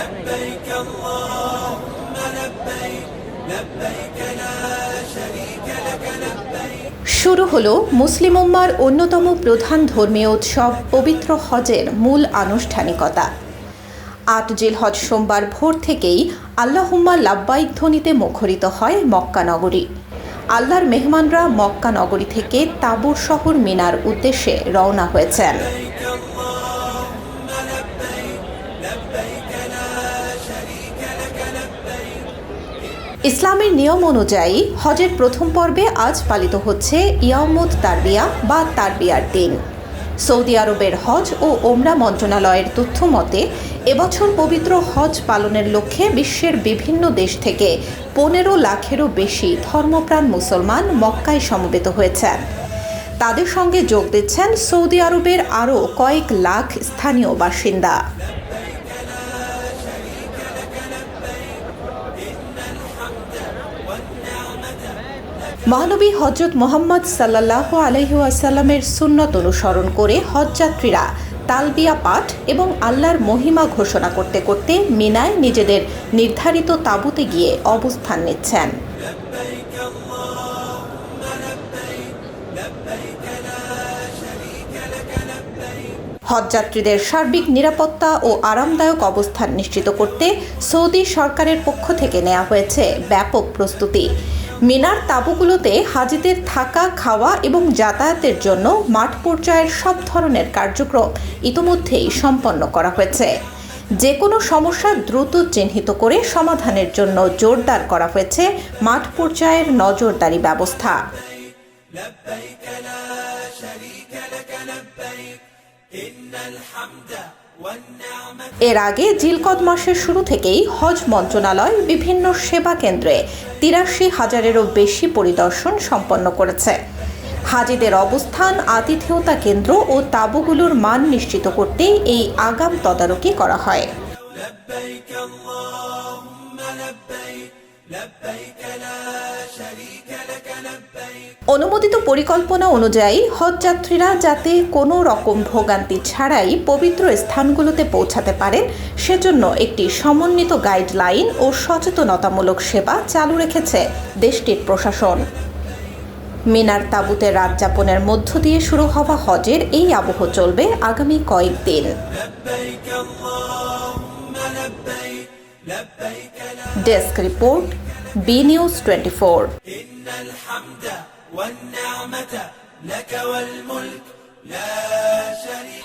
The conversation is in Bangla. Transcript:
لبيك اللهم لبيك لبيك لا شريك لك لبيك। শুরু হলো মুসলিম উম্মার অন্যতম প্রধান ধর্মীয় উৎসব পবিত্র হজের মূল আনুষ্ঠানিকতা। ৮ জিলহজ সোমবার ভোর থেকেই আল্লাহুম্মা লাব্বাইক ধ্বনিতে মুখরিত হয় মক্কা নগরী। আল্লাহর মেহমানরা মক্কা নগরী থেকে তাবুর শহর মিনার উদ্দেশ্যে রওনা হয়েছেন। ইসলামের নিয়ম অনুযায়ী হজের প্রথম পর্বে আজ পালিত হচ্ছে ইয়াউমুত তারবিয়া বা তারবিয়ার দিন। সৌদি আরবের হজ ও ওমরা মন্ত্রণালয়ের তথ্য মতে এবছর পবিত্র হজ পালনের লক্ষ্যে বিশ্বের বিভিন্ন দেশ থেকে ১৫ লাখেরও বেশি ধর্মপ্রাণ মুসলমান মক্কায় সমবেত হয়েছেন। তাদের সঙ্গে যোগ দিচ্ছেন সৌদি আরবের আরও কয়েক লাখ স্থানীয় বাসিন্দা। মহানবী হজরত মুহাম্মদ সাল্লাল্লাহু আলাইহি ওয়াসাল্লামের সুন্নত অনুসরণ করে হজযাত্রীরা তালবিয়া পাঠ এবং আল্লাহর মহিমা ঘোষণা করতে করতে মিনায় নিজেদের নির্ধারিত তাঁবুতে গিয়ে অবস্থান নিচ্ছেন। হজযাত্রীদের সার্বিক নিরাপত্তা ও আরামদায়ক অবস্থান নিশ্চিত করতে সৌদি সরকারের পক্ষ থেকে নেওয়া হয়েছে ব্যাপক প্রস্তুতি। মিনার তাঁবুগুলোতে হাজিদের থাকা, খাওয়া এবং যাতায়াতের জন্য মাঠ পর্যায়ের সব ধরনের কার্যক্রম ইতোমধ্যেই সম্পন্ন করা হয়েছে। যে কোনো সমস্যা দ্রুত চিহ্নিত করে সমাধানের জন্য জোরদার করা হয়েছে মাঠ পর্যায়ের নজরদারি ব্যবস্থা। এর আগে জিলকদ মাসের শুরু থেকেই হজ মন্ত্রণালয় বিভিন্ন সেবা কেন্দ্রে ৮৩,০০০-এরও বেশি পরিদর্শন সম্পন্ন করেছে। হাজিদের অবস্থান, আতিথেয়তা কেন্দ্র ও তাঁবুগুলোর মান নিশ্চিত করতে এই আগাম তদারকি করা হয়। অনুমোদিত পরিকল্পনা অনুযায়ী হজযাত্রীরা যাতে কোনো রকম ভোগান্তি ছাড়াই পবিত্র স্থানগুলোতে পৌঁছাতে পারেন সেজন্য একটি সমন্বিত গাইডলাইন ও সচেতনতামূলক সেবা চালু রেখেছে দেশটির প্রশাসন। মিনার তাঁবুতে রাত যাপনের মধ্য দিয়ে শুরু হওয়া হজের এই আবহ চলবে আগামী কয়েকদিন। Desk report, B news 24। والنعمة لك والملك لا شريك